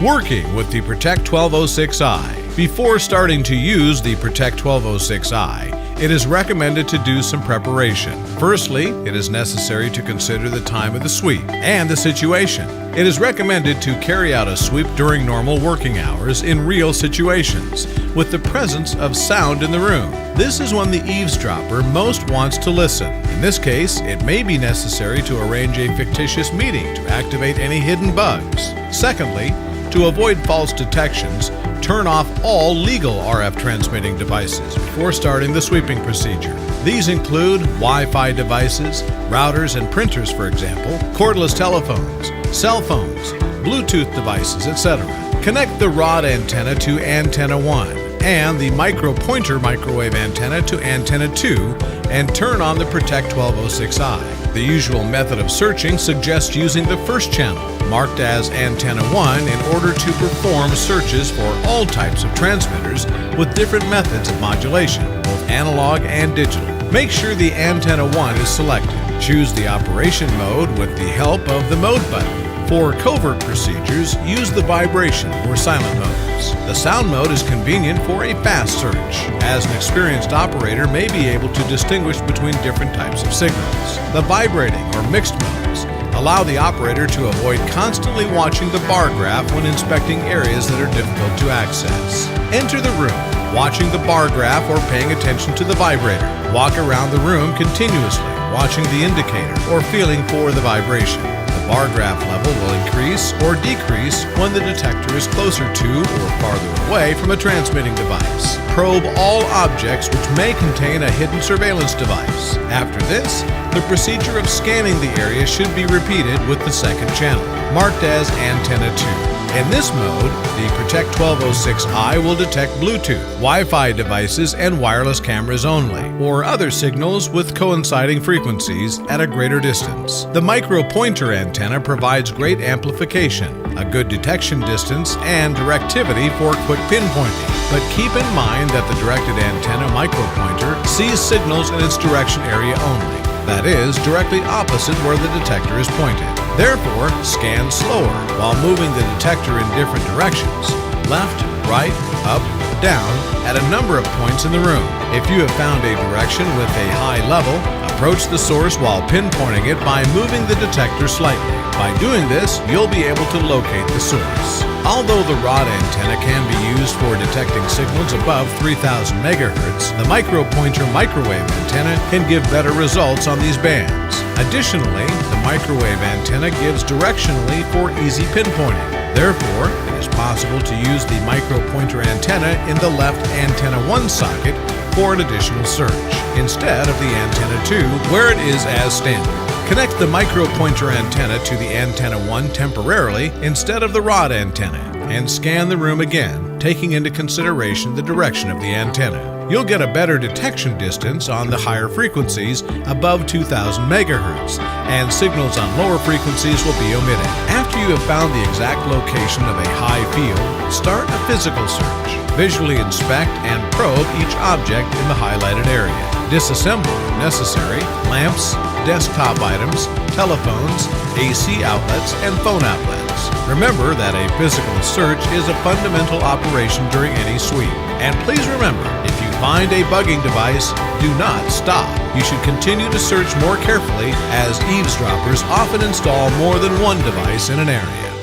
Working with the Protect 1206i. Before starting to use the Protect 1206i, it is recommended to do some preparation. Firstly, it is necessary to consider the time of the sweep and the situation. It is recommended to carry out a sweep during normal working hours in real situations, with the presence of sound in the room. This is when the eavesdropper most wants to listen. In this case, it may be necessary to arrange a fictitious meeting to activate any hidden bugs. Secondly, to avoid false detections, turn off all legal RF transmitting devices before starting the sweeping procedure. These include Wi-Fi devices, routers and printers, for example, cordless telephones, cell phones, Bluetooth devices, etc. Connect the rod antenna to antenna 1 and the micro pointer microwave antenna to antenna 2 and turn on the Protect 1206i. The usual method of searching suggests using the first channel, marked as antenna 1, in order to perform searches for all types of transmitters with different methods of modulation, both analog and digital. Make sure the antenna 1 is selected. Choose the operation mode with the help of the mode button. For covert procedures, use the vibration or silent modes. The sound mode is convenient for a fast search, as an experienced operator may be able to distinguish between different types of signals. The vibrating or mixed modes allow the operator to avoid constantly watching the bar graph when inspecting areas that are difficult to access. Enter the room, watching the bar graph or paying attention to the vibrator. Walk around the room continuously, watching the indicator or feeling for the vibration. The bar graph level will increase or decrease when the detector is closer to or farther away from a transmitting device. Probe all objects which may contain a hidden surveillance device. After this, the procedure of scanning the area should be repeated with the second channel, marked as antenna 2. In this mode, the Protect 1206i will detect Bluetooth, Wi-Fi devices, and wireless cameras only, or other signals with coinciding frequencies at a greater distance. The micro pointer antenna provides great amplification, a good detection distance, and directivity for quick pinpointing. But keep in mind that the directed antenna micro pointer sees signals in its direction area only. That is, directly opposite where the detector is pointed. Therefore, scan slower while moving the detector in different directions, left, right, up, down, at a number of points in the room. If you have found a direction with a high level, approach the source while pinpointing it by moving the detector slightly. By doing this, you'll be able to locate the source. Although the rod antenna can be used for detecting signals above 3000 MHz, the micro pointer microwave antenna can give better results on these bands. Additionally, the microwave antenna gives directionally for easy pinpointing. Therefore, it is possible to use the micro pointer antenna in the left antenna 1 socket for an additional search, instead of the antenna 2, where it is as standard. Connect the micro pointer antenna to the antenna 1 temporarily instead of the rod antenna, and scan the room again, taking into consideration the direction of the antenna. You'll get a better detection distance on the higher frequencies above 2000 MHz, and signals on lower frequencies will be omitted. After you have found the exact location of a high field, start a physical search. Visually inspect and probe each object in the highlighted area. Disassemble, if necessary, lamps, desktop items, telephones, AC outlets, and phone outlets. Remember that a physical search is a fundamental operation during any sweep. And please remember, if you find a bugging device, do not stop. You should continue to search more carefully, as eavesdroppers often install more than one device in an area.